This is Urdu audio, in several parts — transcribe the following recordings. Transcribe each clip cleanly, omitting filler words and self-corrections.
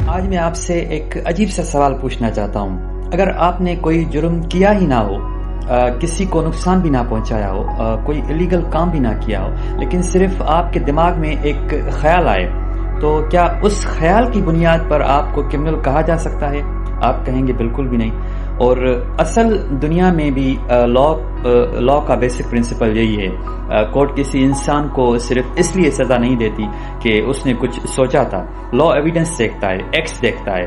آج میں آپ سے ایک عجیب سا سوال پوچھنا چاہتا ہوں۔ اگر آپ نے کوئی جرم کیا ہی نہ ہو، کسی کو نقصان بھی نہ پہنچایا ہو، کوئی الیگل کام بھی نہ کیا ہو، لیکن صرف آپ کے دماغ میں ایک خیال آئے، تو کیا اس خیال کی بنیاد پر آپ کو کرمنل کہا جا سکتا ہے؟ آپ کہیں گے بالکل بھی نہیں۔ اور اصل دنیا میں بھی لا کا بیسک پرنسپل یہی ہے۔ کورٹ کسی انسان کو صرف اس لیے سزا نہیں دیتی کہ اس نے کچھ سوچا تھا۔ لا ایویڈنس دیکھتا ہے، ایکٹس دیکھتا ہے۔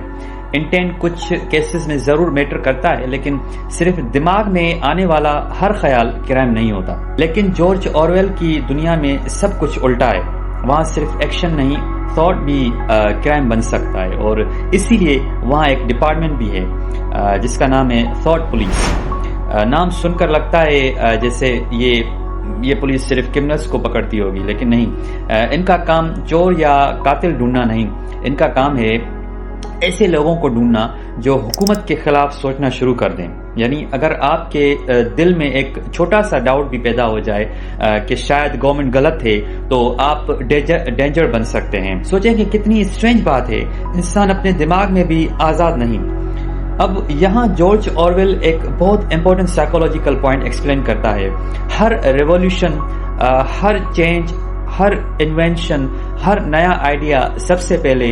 انٹینٹ کچھ کیسز میں ضرور میٹر کرتا ہے، لیکن صرف دماغ میں آنے والا ہر خیال کرائم نہیں ہوتا۔ لیکن جارج اورویل کی دنیا میں سب کچھ الٹا ہے۔ وہاں صرف ایکشن نہیں، تھاٹ بھی کرائم بن سکتا ہے، اور اسی لیے وہاں ایک ڈپارٹمنٹ بھی ہے جس کا نام ہے تھاٹ پولیس۔ نام سن کر لگتا ہے جیسے یہ پولیس صرف کرمنلز کو پکڑتی ہوگی، لیکن نہیں۔ ان کا کام چور یا قاتل ڈھونڈنا نہیں، ان کا کام ہے ایسے لوگوں کو ڈھونڈنا جو حکومت کے خلاف سوچنا شروع کر دیں۔ یعنی اگر آپ کے دل میں ایک چھوٹا سا ڈاؤٹ بھی پیدا ہو جائے کہ شاید گورنمنٹ غلط ہے، تو آپ ڈینجر بن سکتے ہیں۔ سوچیں کہ کتنی اسٹرینج بات ہے، انسان اپنے دماغ میں بھی آزاد نہیں۔ اب یہاں جارج اورویل ایک بہت امپورٹنٹ سائیکولوجیکل پوائنٹ ایکسپلین کرتا ہے۔ ہر ریولیوشن، ہر چینج، ہر انوینشن، ہر نیا آئیڈیا سب سے پہلے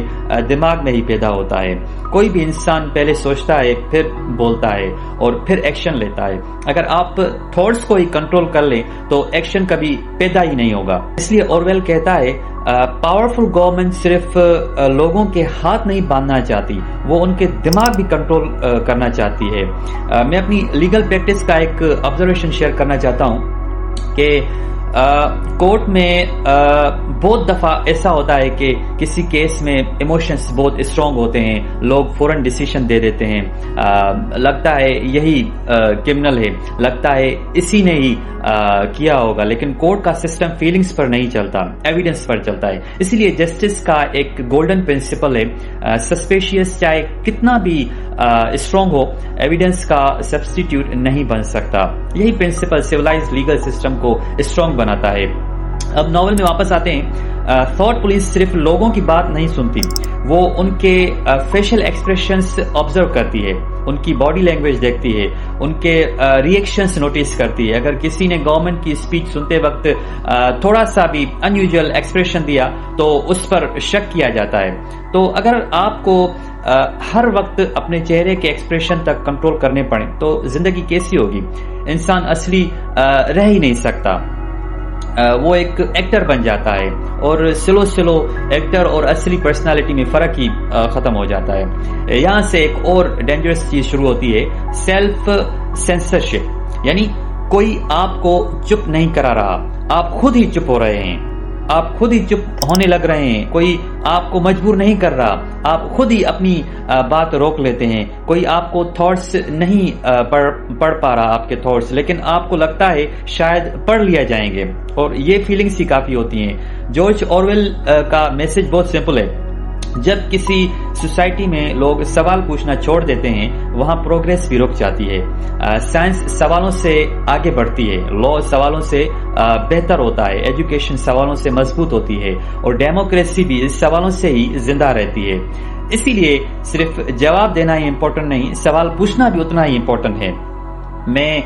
دماغ میں ہی پیدا ہوتا ہے۔ کوئی بھی انسان پہلے سوچتا ہے، پھر بولتا ہے، اور پھر ایکشن لیتا ہے۔ اگر آپ تھاٹس کو ہی کنٹرول کر لیں تو ایکشن کبھی پیدا ہی نہیں ہوگا۔ اس لیے اورویل کہتا ہے پاورفل گورنمنٹ صرف لوگوں کے ہاتھ نہیں باندھنا چاہتی، وہ ان کے دماغ بھی کنٹرول کرنا چاہتی ہے۔ میں اپنی لیگل پریکٹس کا ایک آبزرویشن شیئر کرنا چاہتا ہوں کہ کورٹ میں بہت دفعہ ایسا ہوتا ہے کہ کسی کیس میں ایموشنز بہت اسٹرانگ ہوتے ہیں، لوگ فوراً ڈیسیشن دے دیتے ہیں، لگتا ہے یہی کرمنل ہے، لگتا ہے اسی نے ہی کیا ہوگا۔ لیکن کورٹ کا سسٹم فیلنگز پر نہیں چلتا، ایویڈنس پر چلتا ہے۔ اسی لیے جسٹس کا ایک گولڈن پرنسپل ہے، سسپیشیس چاہے کتنا بھی اسٹرانگ ہو، ایویڈنس کا سبسٹیٹیوٹ نہیں بن سکتا۔ یہی پرنسپل سیولائزڈ لیگل سسٹم کو اسٹرانگ بناتا ہے۔ اب ناول میں واپس آتے ہیں۔ تھاٹ پولیس صرف لوگوں کی بات نہیں سنتی، وہ ان کے فیشل ایکسپریشنز آبزرو کرتی ہے، ان کی باڈی لینگویج دیکھتی ہے، ان کے ری ایکشنز نوٹس کرتی ہے۔ اگر کسی نے گورنمنٹ کی اسپیچ سنتے وقت تھوڑا سا بھی ان یوزول ایکسپریشن دیا تو اس پر شک کیا جاتا ہے۔ تو اگر آپ کو ہر وقت اپنے چہرے کے ایکسپریشن تک کنٹرول کرنے پڑیں تو زندگی کیسی ہوگی؟ انسان اصلی رہ ہی نہیں سکتا، وہ ایک ایکٹر بن جاتا ہے، اور سلو ایکٹر اور اصلی پرسنالٹی میں فرق ہی ختم ہو جاتا ہے۔ یہاں سے ایک اور ڈینجرس چیز شروع ہوتی ہے، سیلف سینسرشپ۔ یعنی کوئی آپ کو چپ نہیں کرا رہا، آپ خود ہی چپ ہو رہے ہیں، آپ خود ہی چپ ہونے لگ رہے ہیں۔ کوئی آپ کو مجبور نہیں کر رہا، آپ خود ہی اپنی بات روک لیتے ہیں۔ کوئی آپ کو تھاٹس نہیں پڑھ پا رہا، آپ کے تھاٹس، لیکن آپ کو لگتا ہے شاید پڑھ لیا جائیں گے، اور یہ فیلنگس ہی کافی ہوتی ہیں۔ جارج اورویل کا میسج بہت سمپل ہے، جب کسی سوسائٹی میں لوگ سوال پوچھنا چھوڑ دیتے ہیں، وہاں پروگریس بھی رک جاتی ہے۔ سائنس سوالوں سے آگے بڑھتی ہے، لا سوالوں سے بہتر ہوتا ہے، ایجوکیشن سوالوں سے مضبوط ہوتی ہے، اور ڈیموکریسی بھی اس سوالوں سے ہی زندہ رہتی ہے۔ اسی لیے صرف جواب دینا ہی امپورٹنٹ نہیں، سوال پوچھنا بھی اتنا ہی امپورٹنٹ ہے۔ میں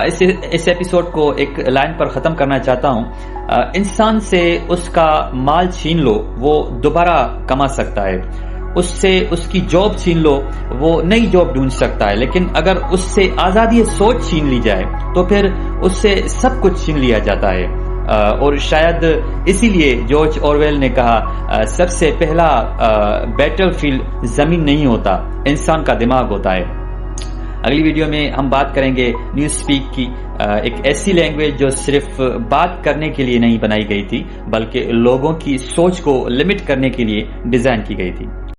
اس ایپیسوڈ کو ایک لائن پر ختم کرنا چاہتا ہوں، انسان سے اس کا مال چھین لو، وہ دوبارہ کما سکتا ہے۔ اس سے اس کی جاب چھین لو، وہ نئی جاب ڈھونڈ سکتا ہے، لیکن اگر اس سے آزادی سوچ چھین لی جائے تو پھر اس سے سب کچھ چھین لیا جاتا ہے۔ اور شاید اسی لیے جارج اورویل نے کہا سب سے پہلا بیٹل فیلڈ زمین نہیں ہوتا، انسان کا دماغ ہوتا ہے۔ اگلی ویڈیو میں ہم بات کریں گے نیوز سپیک کی، ایک ایسی لینگویج جو صرف بات کرنے کے لیے نہیں بنائی گئی تھی، بلکہ لوگوں کی سوچ کو لمٹ کرنے کے لیے ڈیزائن کی گئی تھی۔